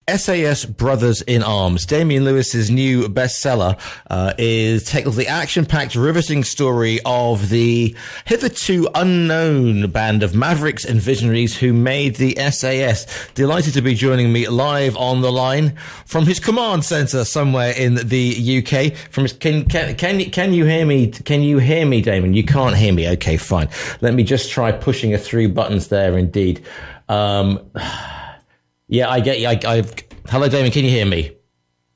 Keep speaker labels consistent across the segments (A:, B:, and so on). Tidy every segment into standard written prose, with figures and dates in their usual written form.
A: SAS Brothers in Arms, Damien Lewis's new bestseller, tells the action-packed, riveting story of the hitherto unknown band of mavericks and visionaries who made the SAS. Delighted to be joining me live on the line from his command centre somewhere in the UK. Can you hear me? Can you hear me, Damien? You can't hear me. Okay, fine. Let me just try pushing a few buttons there. Indeed. Yeah, I get you. Hello, Damien. Can you hear me?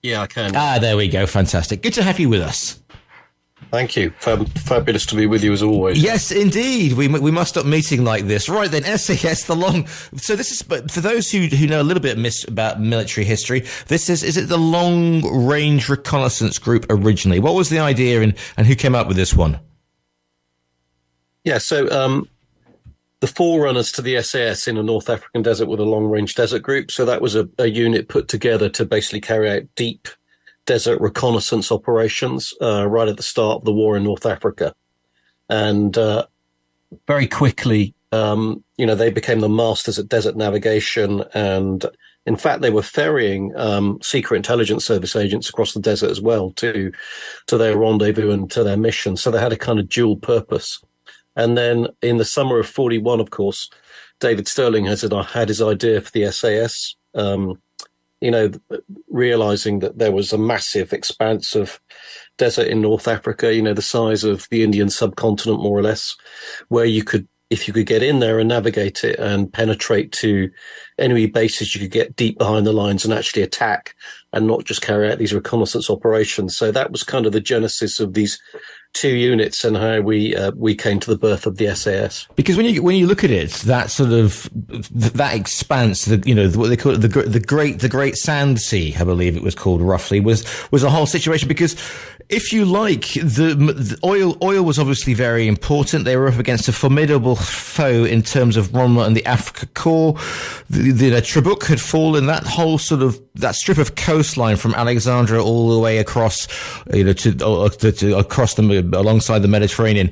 B: Yeah, I can.
A: There we go. Fantastic. Good to have you with us.
B: Thank you. Fabulous to be with you as always.
A: Yes, indeed. We must stop meeting like this. Right then, SAS, so this is, but for those who know a little bit about military history, is it the Long Range Reconnaissance Group originally? What was the idea and who came up with this one?
B: Yeah, so, the forerunners to the SAS in the North African desert were the Long Range Desert Group. So that was a unit put together to basically carry out deep desert reconnaissance operations right at the start of the war in North Africa. And very quickly, they became the masters at desert navigation. And in fact, they were ferrying secret intelligence service agents across the desert as well to their rendezvous and to their mission. So they had a kind of dual purpose. And then in the summer of 41, of course, David Stirling had his idea for the SAS, realizing that there was a massive expanse of desert in North Africa, the size of the Indian subcontinent, more or less, where if you could get in there and navigate it and penetrate to enemy bases, you could get deep behind the lines and actually attack and not just carry out these reconnaissance operations. So that was kind of the genesis of these two units and how we came to the birth of the SAS.
A: Because when you look at it, that sort of that expanse, what they call it, the Great Sand Sea, I believe it was called roughly, was a whole situation. Because if you like, the oil was obviously very important. They were up against a formidable foe in terms of Rommel and the Afrika Korps. The Trabuk had fallen. That whole that strip of coastline from Alexandria all the way across, across alongside the Mediterranean,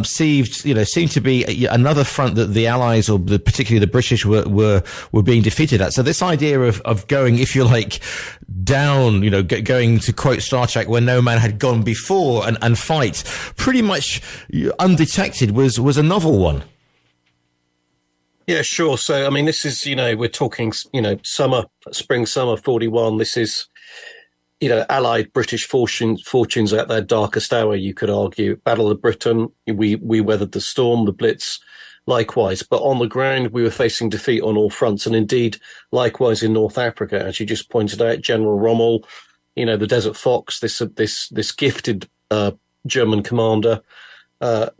A: seemed to be another front that the Allies, or particularly the British, were being defeated at. So this idea of going, if you like, down, going to quote Star Trek, where no man had gone before and fight pretty much undetected was a novel one.
B: Yeah, sure. So, I mean, this is, we're talking, spring, summer 41. This is, Allied British fortunes at their darkest hour, you could argue. Battle of Britain, we weathered the storm, the Blitz, likewise. But on the ground, we were facing defeat on all fronts. And indeed, likewise in North Africa, as you just pointed out, General Rommel, the Desert Fox, this gifted German commander,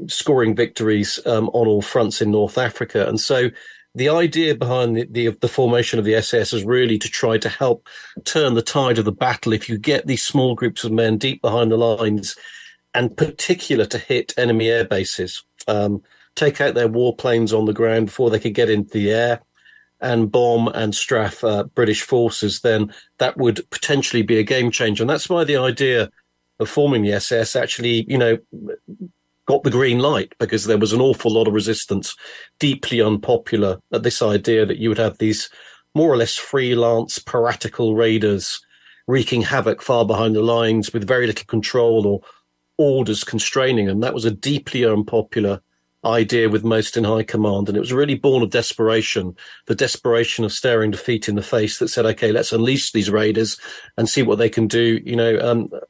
B: scoring victories on all fronts in North Africa. And so the idea behind the formation of the SAS is really to try to help turn the tide of the battle. If you get these small groups of men deep behind the lines, and particular to hit enemy air bases, take out their warplanes on the ground before they could get into the air and bomb and strafe British forces, then that would potentially be a game changer. And that's why the idea of forming the SAS actually, got the green light, because there was an awful lot of resistance, deeply unpopular at this idea that you would have these more or less freelance piratical raiders wreaking havoc far behind the lines with very little control or orders constraining them. That was a deeply unpopular idea with most in high command, and it was really born of desperation, the desperation of staring defeat in the face, that said, okay, let's unleash these raiders and see what they can do,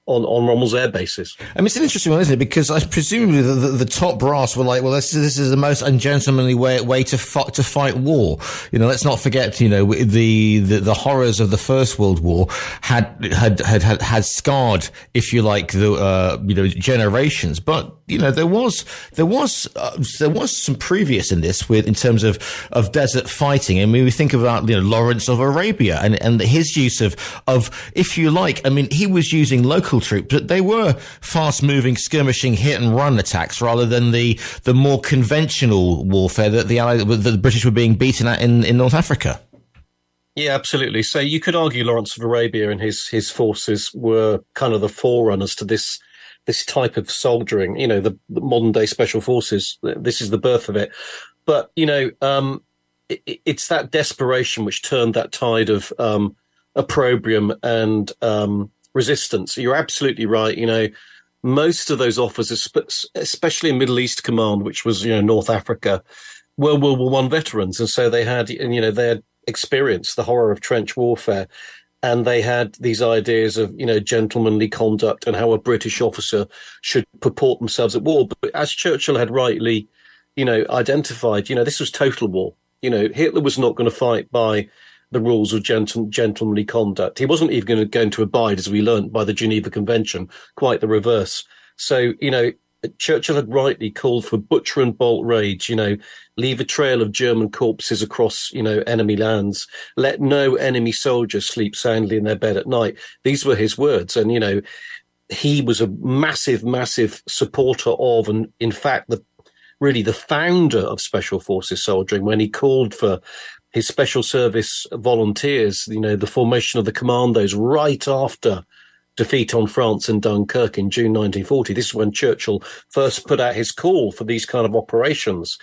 B: on Rommel's air bases.
A: I mean, it's an interesting one, isn't it? Because I presumably the top brass were like, well, this is the most ungentlemanly way to fight war. Let's not forget, the horrors of the First World War had scarred, if you like, the generations. But there was some previous in this in terms of desert fighting. I mean, we think about, Lawrence of Arabia and his use of, if you like, I mean, he was using local troops, but they were fast moving, skirmishing, hit and run attacks rather than the more conventional warfare that the British were being beaten at in North Africa.
B: Yeah, absolutely. So you could argue Lawrence of Arabia and his forces were kind of the forerunners to this type of soldiering, the modern day special forces. This is the birth of it. But, it's that desperation which turned that tide of opprobrium and resistance. You're absolutely right. Most of those offers, especially in Middle East Command, which was North Africa, were World War One veterans, and so they had experienced the horror of trench warfare, and they had these ideas of gentlemanly conduct and how a British officer should purport themselves at war. But as Churchill had rightly identified, this was total war. Hitler was not going to fight by the rules of gentlemanly conduct. He wasn't even going to abide, as we learnt, by the Geneva Convention, quite the reverse. So, Churchill had rightly called for butcher and bolt raids, leave a trail of German corpses across, enemy lands, let no enemy soldiers sleep soundly in their bed at night. These were his words. And, he was a massive, massive supporter of, and in fact, the founder of Special Forces soldiering, when he called for his special service volunteers, the formation of the commandos right after defeat on France in Dunkirk in June 1940. This is when Churchill first put out his call for these kind of operations.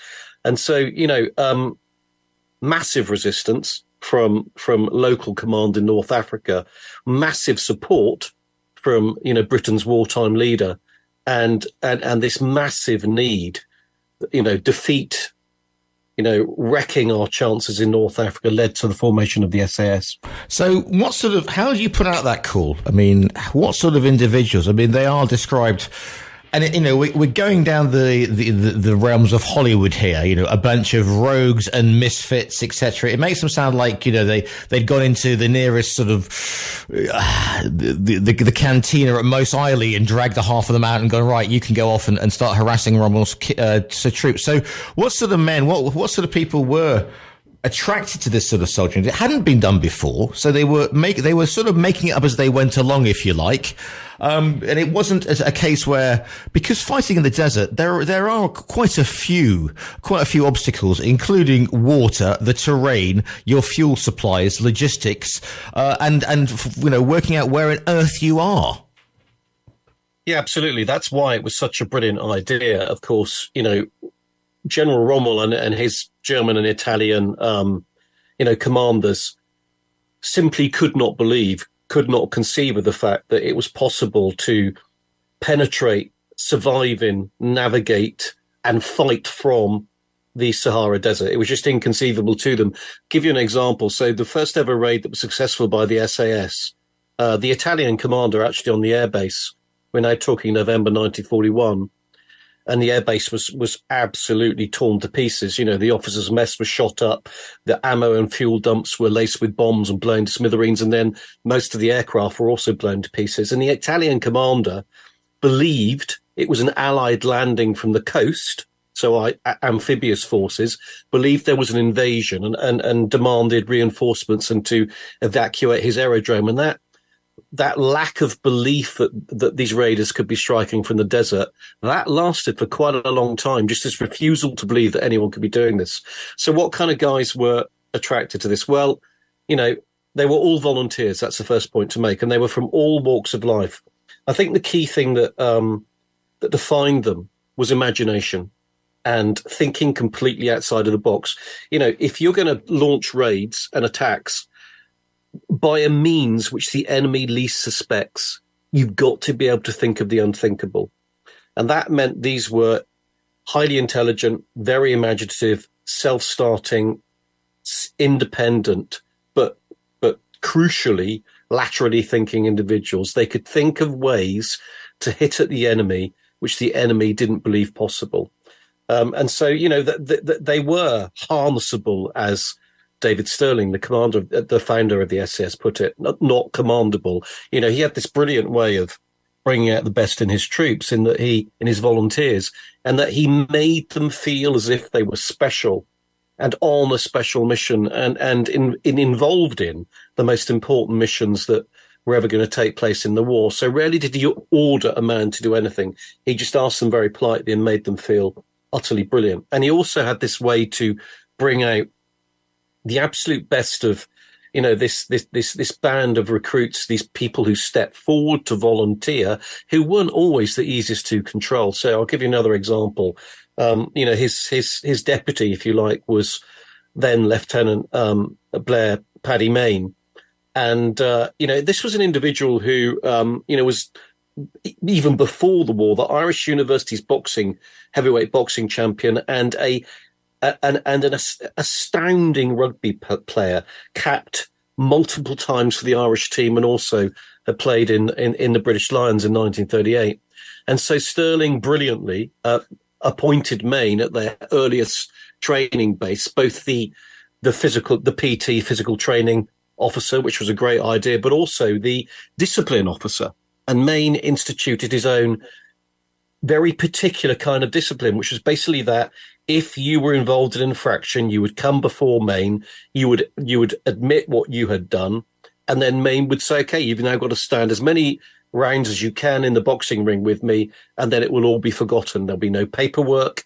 B: And so, massive resistance from local command in North Africa, massive support from, Britain's wartime leader, and this massive need, defeat, wrecking our chances in North Africa led to the formation of the SAS.
A: So how do you put out that call? I mean, what sort of individuals? I mean, they are described, and we're going down the realms of Hollywood here, a bunch of rogues and misfits, etc. It makes them sound like, they'd gone into the nearest sort of, the cantina at Mos Eisley and dragged the half of them out and gone, right, you can go off and start harassing Rommel's troops. So what sort of men, what sort of people were attracted to this sort of soldiering? It hadn't been done before, so they were sort of making it up as they went along, if you like. And it wasn't a case where, because fighting in the desert, there are quite a few obstacles, including water, the terrain, your fuel supplies, logistics, and working out where on earth you are.
B: Yeah, absolutely. That's why it was such a brilliant idea. Of course, General Rommel and his German and Italian, commanders simply could not conceive of the fact that it was possible to penetrate, survive in, navigate, and fight from the Sahara Desert. It was just inconceivable to them. Give you an example. So the first ever raid that was successful by the SAS, the Italian commander actually on the airbase, we're now talking November 1941, and the airbase was absolutely torn to pieces. The officers' mess was shot up. The ammo and fuel dumps were laced with bombs and blown to smithereens. And then most of the aircraft were also blown to pieces. And the Italian commander believed it was an Allied landing from the coast. So amphibious forces believed there was an invasion and demanded reinforcements and to evacuate his aerodrome. And that lack of belief that these raiders could be striking from the desert, that lasted for quite a long time, just this refusal to believe that anyone could be doing this. So what kind of guys were attracted to this? Well, they were all volunteers. That's the first point to make. And they were from all walks of life. I think the key thing that defined them was imagination and thinking completely outside of the box. If you're going to launch raids and attacks by a means which the enemy least suspects, you've got to be able to think of the unthinkable. And that meant these were highly intelligent, very imaginative, self-starting, independent, but crucially, laterally thinking individuals. They could think of ways to hit at the enemy, which the enemy didn't believe possible. And so, they were harnessable, as David Stirling, the founder of the SAS, put it, not commandable. He had this brilliant way of bringing out the best in his troops, in his volunteers, and that he made them feel as if they were special and on a special mission and involved in the most important missions that were ever going to take place in the war. So rarely did he order a man to do anything. He just asked them very politely and made them feel utterly brilliant. And he also had this way to bring out the absolute best of, this band of recruits, these people who stepped forward to volunteer, who weren't always the easiest to control. So I'll give you another example. His deputy, if you like, was then Lieutenant Blair Paddy Mayne. And, this was an individual who, was even before the war, the Irish University's heavyweight boxing champion and an astounding rugby player, capped multiple times for the Irish team and also had played in the British Lions in 1938. And so Sterling brilliantly appointed Maine at their earliest training base, both the PT, physical training officer, which was a great idea, but also the discipline officer. And Maine instituted his own very particular kind of discipline, which was basically that if you were involved in an infraction, you would come before Maine, you would admit what you had done, and then Maine would say, okay, you've now got to stand as many rounds as you can in the boxing ring with me, and then it will all be forgotten. There'll be no paperwork.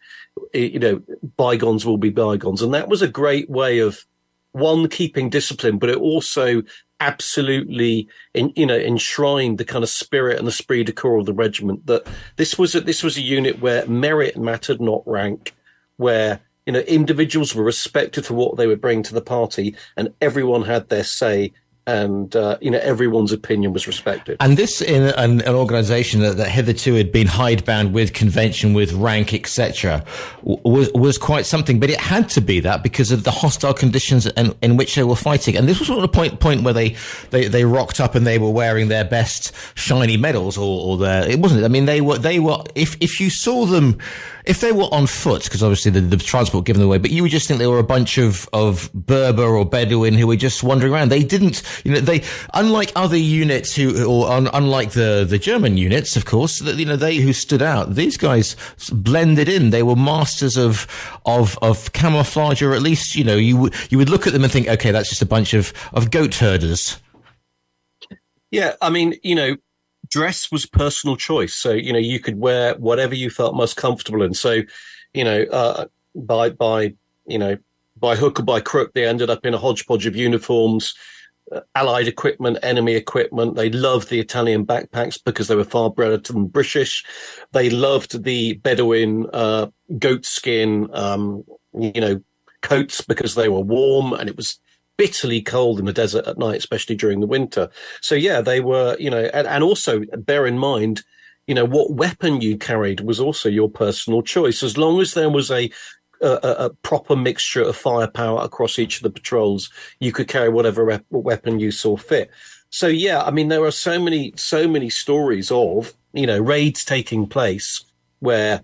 B: Bygones will be bygones. And that was a great way of, one, keeping discipline, but it also absolutely enshrined the kind of spirit and the esprit de corps of the regiment, that this was a unit where merit mattered, not rank, where individuals were respected for what they would bring to the party, and everyone had their say, and everyone's opinion was respected.
A: And this in an organisation that hitherto had been hidebound with convention, with rank, etc., was quite something. But it had to be that because of the hostile conditions in which they were fighting. And this was sort of the point where they rocked up and they were wearing their best shiny medals, or their, it wasn't. I mean, they were if you saw them. If they were on foot, because obviously the transport given away, but you would just think they were a bunch of Berber or Bedouin who were just wandering around. They didn't, they, unlike other units unlike the German units, of course, they who stood out, these guys blended in. They were masters of camouflage, or at least, you would look at them and think, okay, that's just a bunch of goat herders.
B: Yeah. I mean, dress was personal choice. So, you could wear whatever you felt most comfortable in. So, by hook or by crook, they ended up in a hodgepodge of uniforms, Allied equipment, enemy equipment. They loved the Italian backpacks because they were far better than British. They loved the Bedouin goat skin, coats because they were warm, and it was bitterly cold in the desert at night, especially during the winter. So yeah, they were, and also bear in mind, what weapon you carried was also your personal choice. As long as there was a proper mixture of firepower across each of the patrols, you could carry whatever weapon you saw fit. So yeah, I mean, there are so many stories of, raids taking place where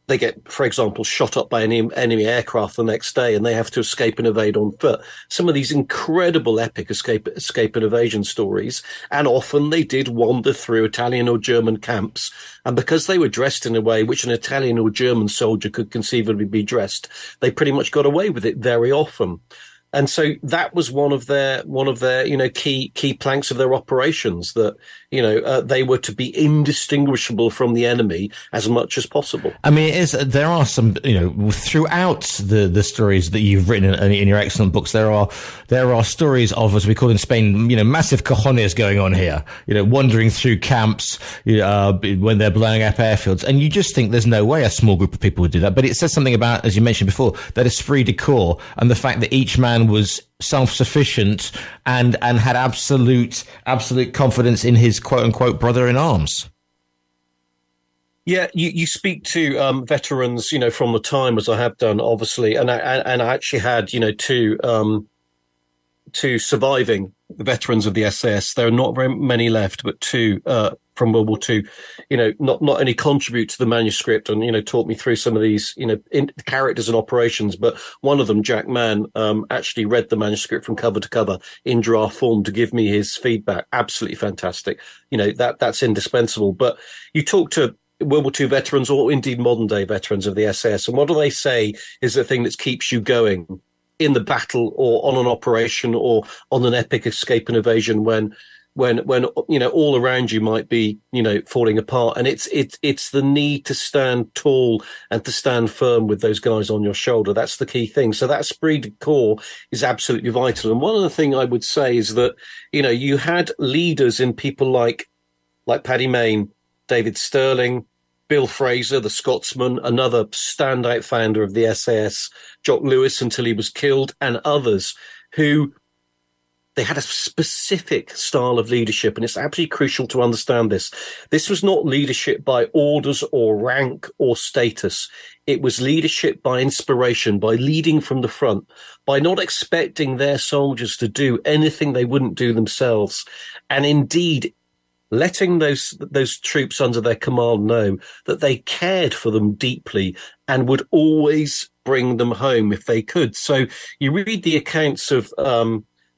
B: they get, for example, shot up by an enemy aircraft the next day, and they have to escape and evade on foot. Some of these incredible epic escape and evasion stories, and often they did wander through Italian or German camps. And because they were dressed in a way which an Italian or German soldier could conceivably be dressed, they pretty much got away with it very often. And so that was one of their key planks of their operations, that they were to be indistinguishable from the enemy as much as possible.
A: I mean, there are some throughout the stories that you've written in your excellent books, there are stories of, as we call in Spain, massive cojones going on here, wandering through camps when they're blowing up airfields, and you just think there's no way a small group of people would do that. But it says something about, as you mentioned before, that esprit de corps, and the fact that each man was self-sufficient and had absolute confidence in his quote-unquote brother in arms.
B: Yeah, you speak to veterans, from the time, as I have done, obviously, and I actually had, two surviving veterans of the SAS. There are not very many left, but two from World War II, not only contribute to the manuscript and, taught me through some of these, characters and operations, but one of them, Jack Mann, actually read the manuscript from cover to cover in draft form to give me his feedback. Absolutely fantastic. That's indispensable. But you talk to World War II veterans, or indeed modern day veterans of the SAS, and what do they say is the thing that keeps you going in the battle, or on an operation, or on an epic escape and evasion when all around you might be falling apart, and it's the need to stand tall and to stand firm with those guys on your shoulder. That's the key thing. So that esprit de corps is absolutely vital. And one of the things I would say is that you had leaders in people like Paddy Mayne, David Stirling, Bill Fraser, the Scotsman, another standout founder of the SAS, Jock Lewis until he was killed, and others who they had a specific style of leadership, and it's absolutely crucial to understand this. This was not leadership by orders or rank or status. It was leadership by inspiration, by leading from the front, by not expecting their soldiers to do anything they wouldn't do themselves. And indeed, letting those troops under their command know that they cared for them deeply and would always bring them home if they could. So you read the accounts of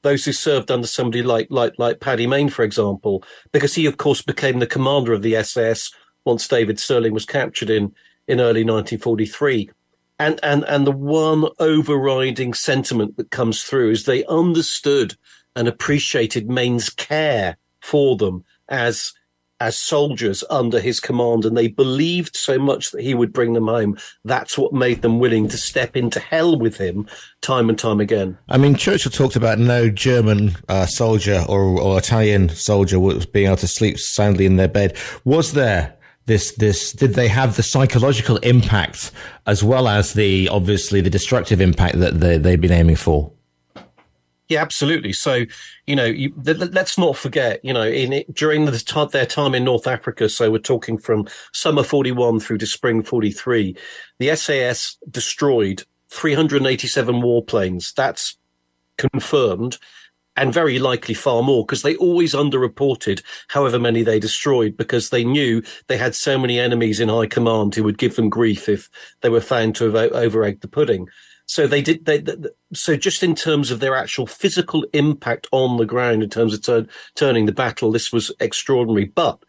B: those who served under somebody like Paddy Mayne, for example, because he, of course, became the commander of the SAS once David Stirling was captured in early 1943. And the one overriding sentiment that comes through is they understood and appreciated Mayne's care for them as soldiers under his command, and they believed so much that he would bring them home. That's what made them willing to step into hell with him time and time again.
A: I mean, Churchill talked about no German soldier or Italian soldier was being able to sleep soundly in their bed. Was there this, did they have the psychological impact as well as obviously the destructive impact that they've been aiming for?
B: Yeah, absolutely. So, let's not forget, during their time in North Africa, so we're talking from summer 41 through to spring 43, the SAS destroyed 387 warplanes. That's confirmed, and very likely far more, because they always underreported however many they destroyed, because they knew they had so many enemies in high command who would give them grief if they were found to have over-egged the pudding. So so just in terms of their actual physical impact on the ground, in terms of turning the battle, this was extraordinary. But,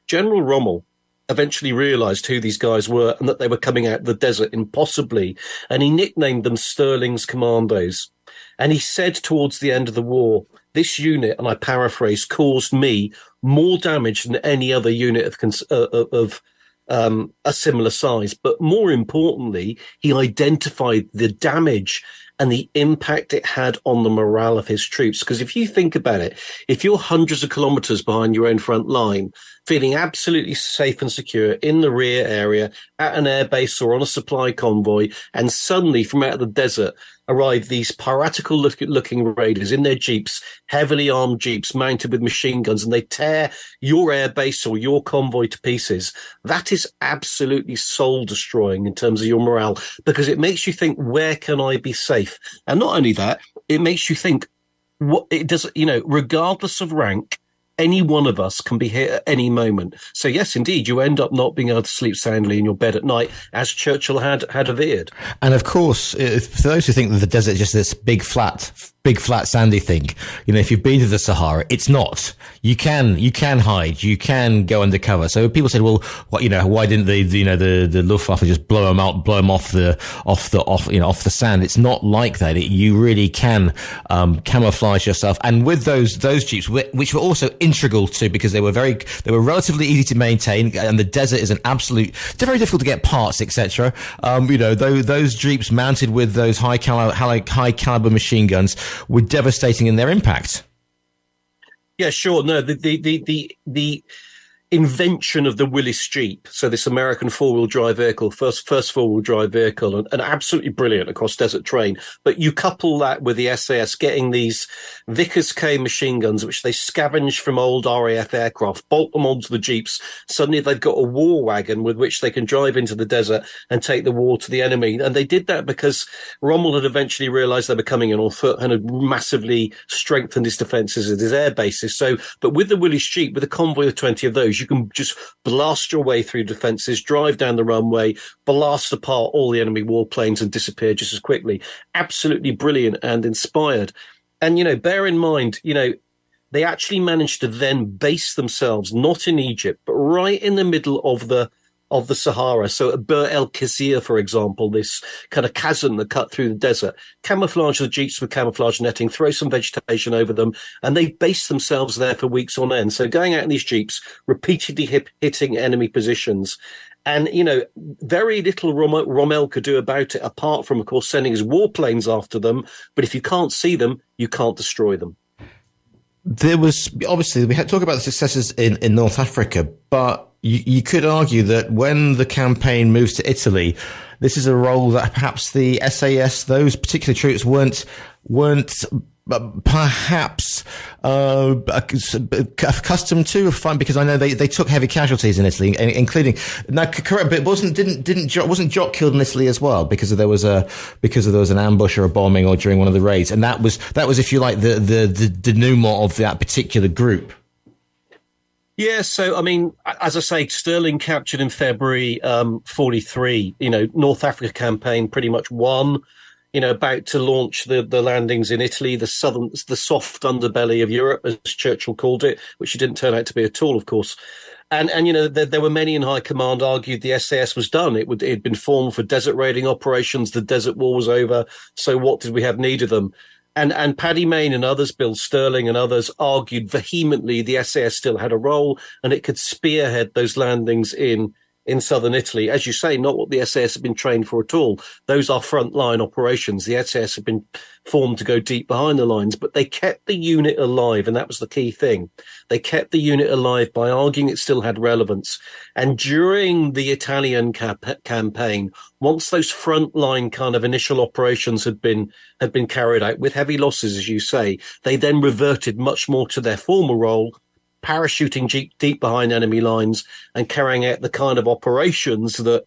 B: General Rommel eventually realized who these guys were and that they were coming out of the desert impossibly. And he nicknamed them Stirling's Commandos. And he said towards the end of the war, this unit, and I paraphrase, caused me more damage than any other unit of a similar size. But more importantly, he identified the damage and the impact it had on the morale of his troops. Because if you think about it, if you're hundreds of kilometers behind your own front line, feeling absolutely safe and secure in the rear area, at an airbase or on a supply convoy, and suddenly from out of the desert arrive these piratical looking raiders in their jeeps, heavily armed jeeps mounted with machine guns, and they tear your airbase or your convoy to pieces. That is absolutely soul destroying in terms of your morale, because it makes you think, where can I be safe? And not only that, it makes you think, what it does, regardless of rank, any one of us can be here at any moment. So yes, indeed, you end up not being able to sleep soundly in your bed at night, as Churchill had averred.
A: And of course, for those who think that the desert is just this big flat sandy thing, if you've been to the Sahara, it's not. You can hide, you can go undercover. So people said, well, why didn't the Luftwaffe just blow them off the sand? It's not like that. You really can camouflage yourself. And with those jeeps, which were also integral to, because they were relatively easy to maintain, and the desert is it's very difficult to get parts, etc. Those jeeps mounted with those high caliber machine guns were devastating in their impact.
B: Yeah, sure. No, the invention of the Willis Jeep, so this American four-wheel drive vehicle, first four-wheel drive vehicle, and absolutely brilliant across desert terrain. But you couple that with the SAS getting these Vickers K machine guns, which they scavenge from old RAF aircraft, bolt them onto the Jeeps. Suddenly they've got a war wagon with which they can drive into the desert and take the war to the enemy. And they did that because Rommel had eventually realized they were coming in on foot and had massively strengthened his defenses at his air bases. So, but with the Willis Jeep, with a convoy of 20 of those, you can just blast your way through defenses, drive down the runway, blast apart all the enemy warplanes and disappear just as quickly. Absolutely brilliant and inspired. And, bear in mind, they actually managed to then base themselves, not in Egypt, but right in the middle of the Sahara. So at Bir el Khizir, for example, this kind of chasm that cut through the desert, camouflage the jeeps with camouflage netting, throw some vegetation over them, and they based themselves there for weeks on end. So going out in these jeeps, repeatedly hitting enemy positions. And, very little Rommel could do about it, apart from, of course, sending his warplanes after them. But if you can't see them, you can't destroy them.
A: There was, obviously, we had to talk about the successes in North Africa, but you could argue that when the campaign moves to Italy, this is a role that perhaps the SAS, those particular troops weren't perhaps accustomed to, fine, because I know they took heavy casualties in Italy, including, now correct, but it wasn't Jock killed in Italy as well because there was an ambush or a bombing or during one of the raids, and that was if you like the denouement of that particular group.
B: Yeah, so I mean, as I say, Sterling captured in February 43. North Africa campaign pretty much won. About to launch the landings in Italy, the soft underbelly of Europe, as Churchill called it, which it didn't turn out to be at all, of course. And there were many in high command argued the SAS was done. It had been formed for desert raiding operations. The Desert War was over. So what did we have need of them? And Paddy Mayne and others, Bill Sterling and others, argued vehemently the SAS still had a role and it could spearhead those landings in southern Italy. As you say, not what the SAS have been trained for at all. Those are frontline operations. The SAS have been formed to go deep behind the lines, but they kept the unit alive, and that was the key thing. They kept the unit alive by arguing it still had relevance. And during the Italian campaign, once those frontline kind of initial operations had been carried out with heavy losses, as you say, they then reverted much more to their former role, parachuting deep behind enemy lines and carrying out the kind of operations that,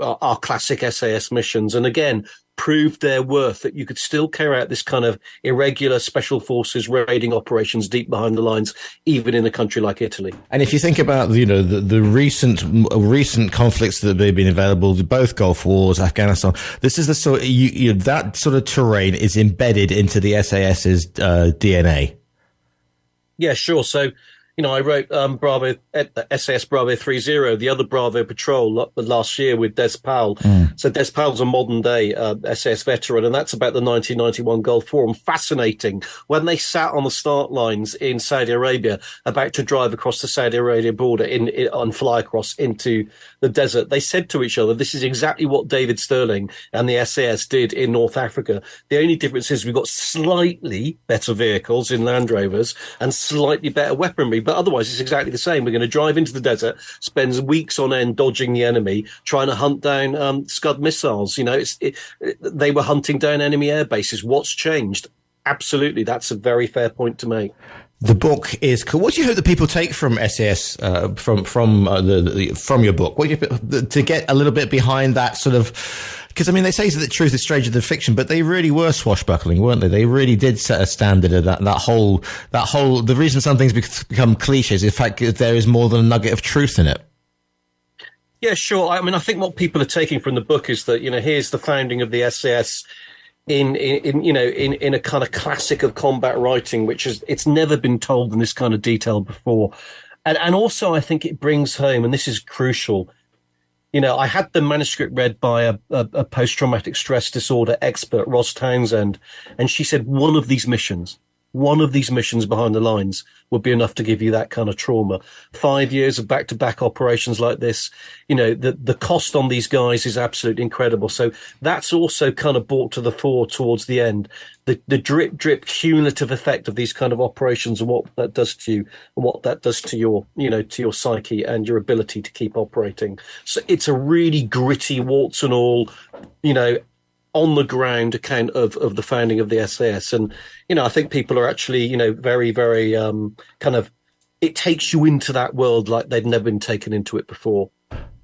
B: are classic SAS missions. And again, proved their worth, that you could still carry out this kind of irregular special forces raiding operations deep behind the lines, even in a country like Italy.
A: And if you think about, the recent conflicts that have been available, both Gulf Wars, Afghanistan, this is the sort that sort of terrain is embedded into the SAS's DNA.
B: Yeah, sure. So, I wrote SAS Bravo 30, the other Bravo patrol last year with Des Powell. So Des Powell's a modern day SAS veteran, and that's about the 1991 Gulf War. And fascinating, when they sat on the start lines in Saudi Arabia, about to drive across the Saudi Arabia border and fly across into the desert, they said to each other, this is exactly what David Sterling and the SAS did in North Africa. The only difference is we've got slightly better vehicles in Land Rovers and slightly better weaponry. But otherwise, it's exactly the same. We're going to drive into the desert, spend weeks on end dodging the enemy, trying to hunt down Scud missiles. They were hunting down enemy air bases. What's changed? Absolutely, that's a very fair point to make.
A: The book is cool. What do you hope that people take from SAS, from your book? What do you, to get a little bit behind that sort of? Because, they say that truth is stranger than fiction, but they really were swashbuckling, weren't they? They really did set a standard of that whole, the reason some things become cliches is the fact that there is more than a nugget of truth in it.
B: Yeah, sure. I think what people are taking from the book is that, here's the founding of the SAS in a kind of classic of combat writing, which is, it's never been told in this kind of detail before. And also I think it brings home, and this is crucial, I had the manuscript read by a post-traumatic stress disorder expert, Ross Townsend, and she said one of these missions behind the lines would be enough to give you that kind of trauma. 5 years of back-to-back operations like this, the cost on these guys is absolutely incredible. So that's also kind of brought to the fore towards the end. The drip cumulative effect of these kind of operations and what that does to you and what that does to your, to your psyche and your ability to keep operating. So it's a really gritty, warts and all, on the ground account of the founding of the SAS. And, I think people are actually, very, very kind of, it takes you into that world like they'd never been taken into it before.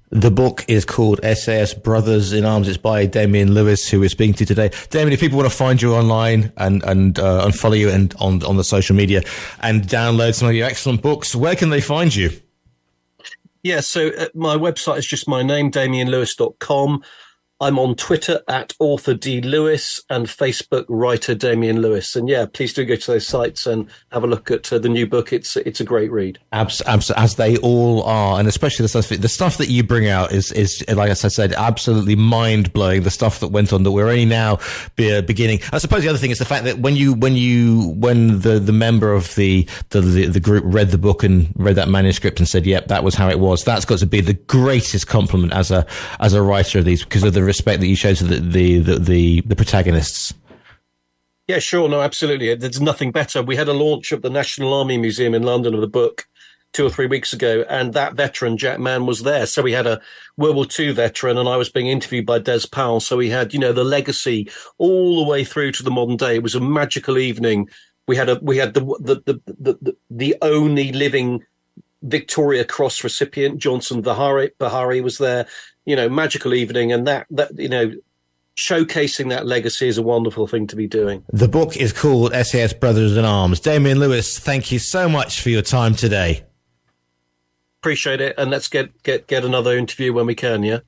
A: The book is called SAS Brothers in Arms. It's by Damien Lewis, who we're speaking to today. Damien, if people want to find you online and follow you and on the social media and download some of your excellent books, where can they find you?
B: Yeah, so my website is just my name, damienlewis.com. I'm on Twitter at author D Lewis and Facebook writer Damien Lewis. And yeah, please do go to those sites and have a look at the new book. It's a great read.
A: As they all are, and especially the stuff that you bring out is like I said, absolutely mind blowing. The stuff that went on that we're only now beginning. I suppose the other thing is the fact that when the member of the group read the book and read that manuscript and said, "Yep, that was how it was." That's got to be the greatest compliment as a writer of these, because of the respect that you show to the protagonists.
B: Yeah, sure. No, absolutely. There's nothing better. We had a launch of the National Army Museum in London of the book 2 or 3 weeks ago, and that veteran, Jack Mann, was there. So we had a World War II veteran, and I was being interviewed by Des Powell. So we had, the legacy all the way through to the modern day. It was a magical evening. We had the only living Victoria Cross recipient, Johnson Bahari was there. Magical evening, and that showcasing that legacy is a wonderful thing to be doing.
A: The book is called SAS Brothers in Arms. Damien Lewis, thank you so much for your time today.
B: Appreciate it, and let's get another interview when we can, yeah?